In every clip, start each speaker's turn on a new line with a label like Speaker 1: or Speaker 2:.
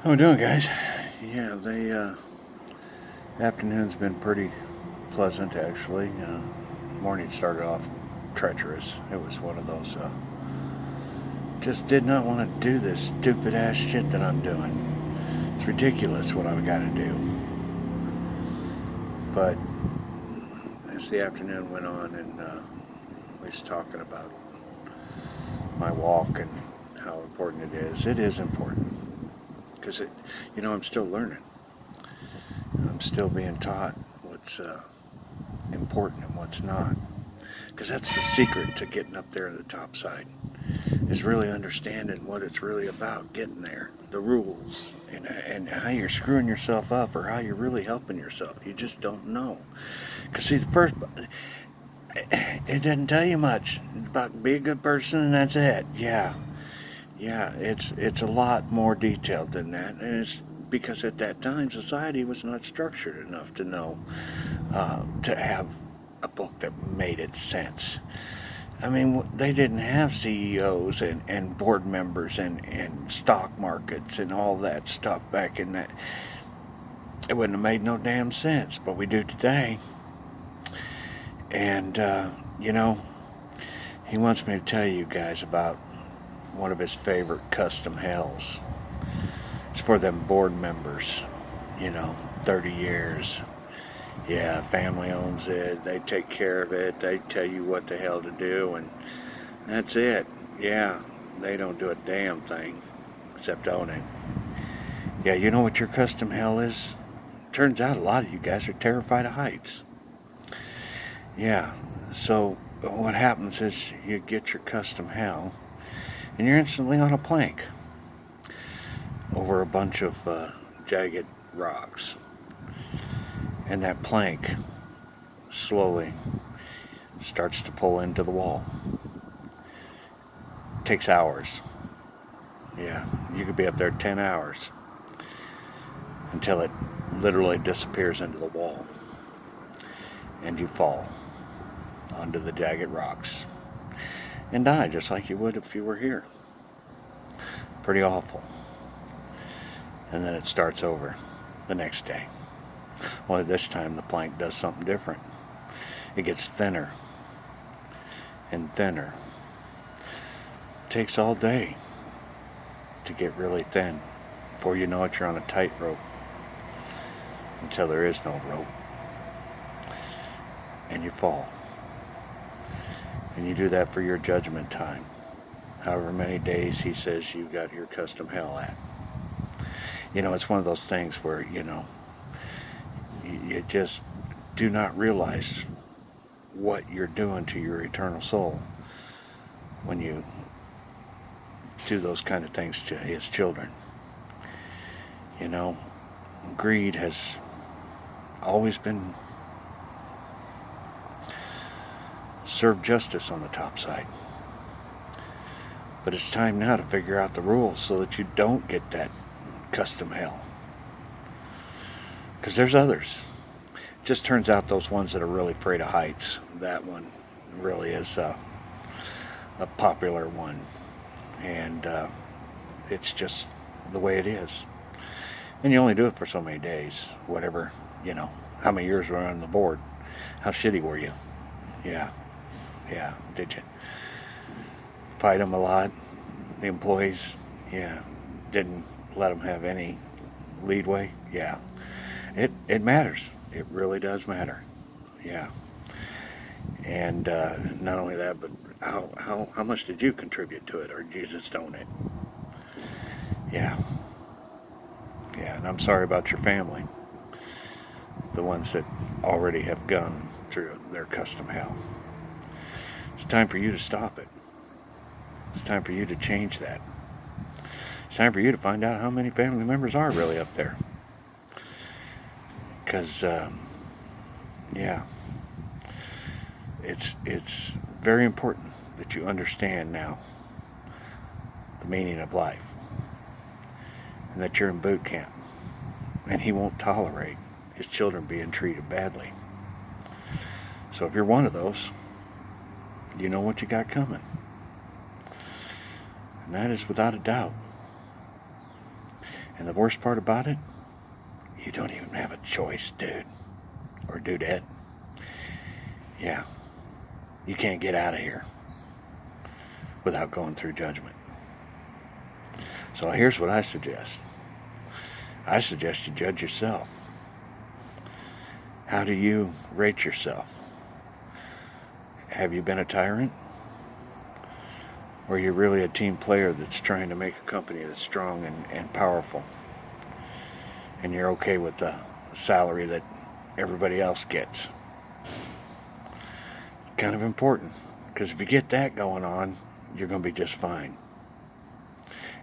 Speaker 1: How we doing, guys? Yeah, the afternoon's been pretty pleasant, actually. Morning started off treacherous. It was one of those, just did not want to do this stupid ass shit that I'm doing. It's ridiculous what I've got to do. But as the afternoon went on and we was talking about my walk and how important it is important. Because, I'm still learning. I'm still being taught what's important and what's not. Because that's the secret to getting up there to the top side, is really understanding what it's really about getting there, the rules, and how you're screwing yourself up or how you're really helping yourself. You just don't know. Because, see, the first, it doesn't tell you much about be a good person and that's it. Yeah, it's a lot more detailed than that, and it's because at that time society was not structured enough to know to have a book that made it sense. I mean, they didn't have CEOs and board members and stock markets and all that stuff back in that. It wouldn't have made no damn sense, but we do today. And, he wants me to tell you guys about one of his favorite custom hells. It's for them board members, 30 years. Yeah, family owns it. They take care of it. They tell you what the hell to do, and that's it. Yeah, they don't do a damn thing except own it. Yeah, you know what your custom hell is? Turns out a lot of you guys are terrified of heights. Yeah, so what happens is you get your custom hell, and you're instantly on a plank over a bunch of jagged rocks. And that plank slowly starts to pull into the wall. It takes hours. Yeah, you could be up there 10 hours until it literally disappears into the wall. And you fall onto the jagged rocks and die just like you would if you were here. Pretty awful. And then it starts over the next day. Well, this time the plank does something different. It gets thinner and thinner. It takes all day to get really thin. Before you know it, you're on a tightrope until there is no rope. And you fall. And you do that for your judgment time. However many days he says you got your custom hell at. It's one of those things where, you just do not realize what you're doing to your eternal soul when you do those kind of things to his children. Greed has always been served justice on the top side. But it's time now to figure out the rules so that you don't get that custom hell. Because there's others. It just turns out those ones that are really afraid of heights, that one really is a popular one. And it's just the way it is. And you only do it for so many days. Whatever, how many years were on the board? How shitty were you? Yeah, did you? Fight them a lot? The employees, didn't let them have any leadway? Yeah. It matters. It really does matter. Yeah. And not only that, but how much did you contribute to it, or did you just own it? Yeah. Yeah, and I'm sorry about your family. The ones that already have gone through their custom hell. It's time for you to stop it. It's time for you to change that. It's time for you to find out how many family members are really up there. Because, it's very important that you understand now the meaning of life. And that you're in boot camp. And he won't tolerate his children being treated badly. So if you're one of those, you know what you got coming. And that is without a doubt. And the worst part about it, you don't even have a choice, dude. Or dudette. Yeah. You can't get out of here without going through judgment. So here's what I suggest. I suggest you judge yourself. How do you rate yourself? Have you been a tyrant? Or are you really a team player that's trying to make a company that's strong and powerful? And you're okay with the salary that everybody else gets? Kind of important, because if you get that going on, you're going to be just fine.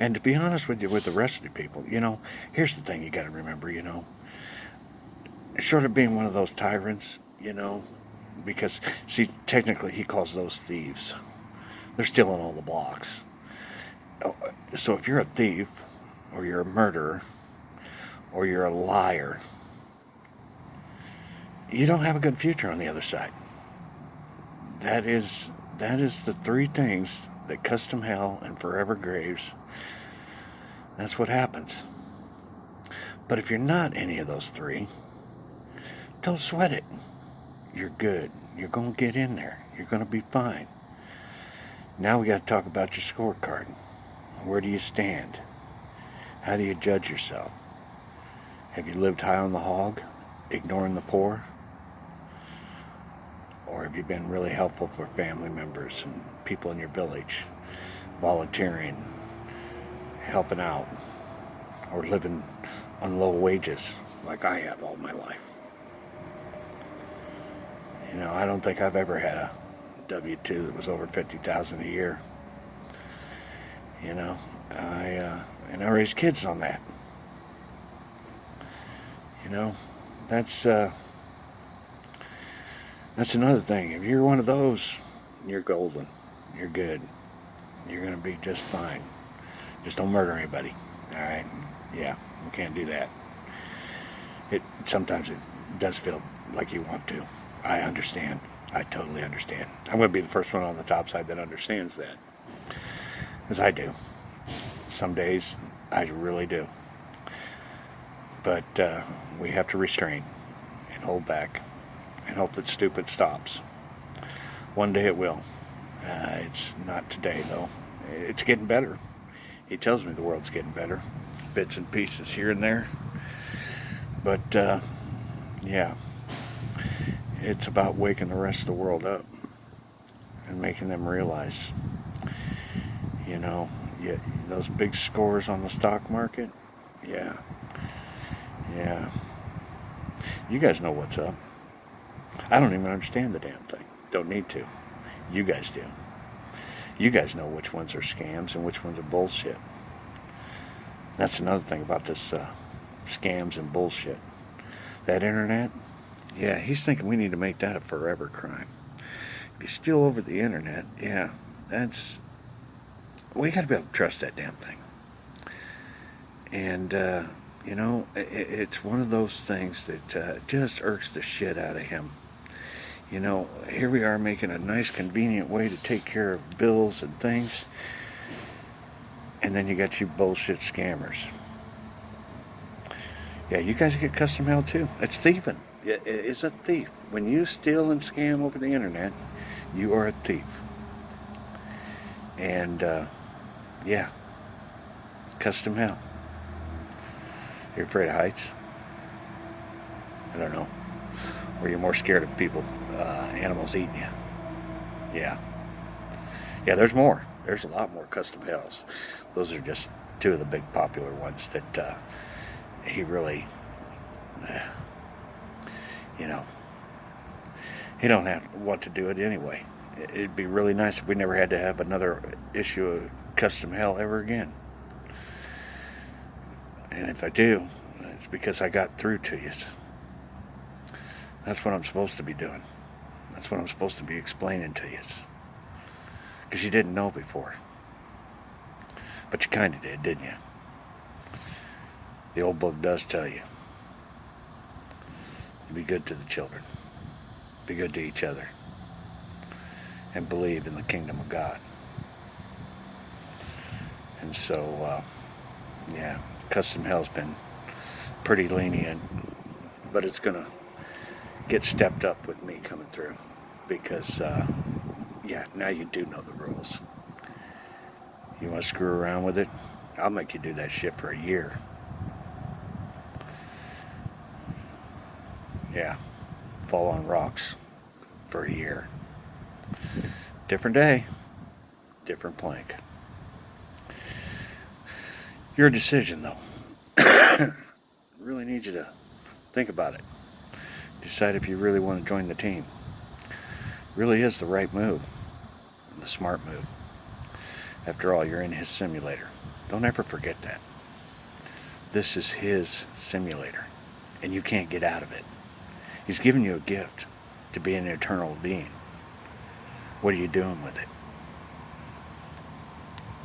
Speaker 1: And to be honest with you, with the rest of the people, here's the thing you got to remember, short of being one of those tyrants, because, see, technically he calls those thieves. They're stealing all the blocks. So if you're a thief, or you're a murderer, or you're a liar, you don't have a good future on the other side. That is the three things that custom hell and forever graves. That's what happens. But if you're not any of those three, don't sweat it. You're good. You're going to get in there. You're going to be fine. Now we got to talk about your scorecard. Where do you stand? How do you judge yourself? Have you lived high on the hog, ignoring the poor? Or have you been really helpful for family members and people in your village, volunteering, helping out, or living on low wages like I have all my life? I don't think I've ever had a W-2 that was over $50,000 a year. I raised kids on that. That's another thing. If you're one of those, you're golden. You're good. You're going to be just fine. Just don't murder anybody. All right? Yeah, we can't do that. Sometimes it does feel like you want to. I understand. I totally understand. I'm going to be the first one on the top side that understands that. Because I do. Some days, I really do. But we have to restrain and hold back and hope that stupid stops. One day it will. It's not today, though. It's getting better. He tells me the world's getting better. Bits and pieces here and there. But, yeah. It's about waking the rest of the world up and making them realize, those big scores on the stock market, yeah. You guys know what's up. I don't even understand the damn thing. Don't need to. You guys do. You guys know which ones are scams and which ones are bullshit. That's another thing about this scams and bullshit. That internet, yeah, he's thinking we need to make that a forever crime. If you steal over the internet, yeah, we got to be able to trust that damn thing. And, it's one of those things that just irks the shit out of him. Here we are making a nice, convenient way to take care of bills and things. And then you got you bullshit scammers. Yeah, you guys get custom hell too. It's thieving. It's a thief. When you steal and scam over the internet, you are a thief. And, yeah, custom hell. You're afraid of heights? I don't know. Or you're more scared of people, animals eating you? Yeah. Yeah, there's more. There's a lot more custom hells. Those are just two of the big popular ones that he really, he don't want to do it anyway. It'd be really nice if we never had to have another issue of custom hell ever again. And if I do, it's because I got through to you. That's what I'm supposed to be doing. That's what I'm supposed to be explaining to you. Because you didn't know before. But you kind of did, didn't you? The old book does tell you. Be good to the children. Be good to each other. And believe in the kingdom of God. And so, yeah, custom hell's been pretty lenient, but it's gonna get stepped up with me coming through because yeah, now you do know the rules. You want to screw around with it? I'll make you do that shit for a year. Yeah, fall on rocks for a year. Different day, different plank. Your decision, though. Really need you to think about it. Decide if you really want to join the team. Really is the right move, the smart move. After all, you're in his simulator. Don't ever forget that. This is his simulator, and you can't get out of it. He's given you a gift to be an eternal being. What are you doing with it?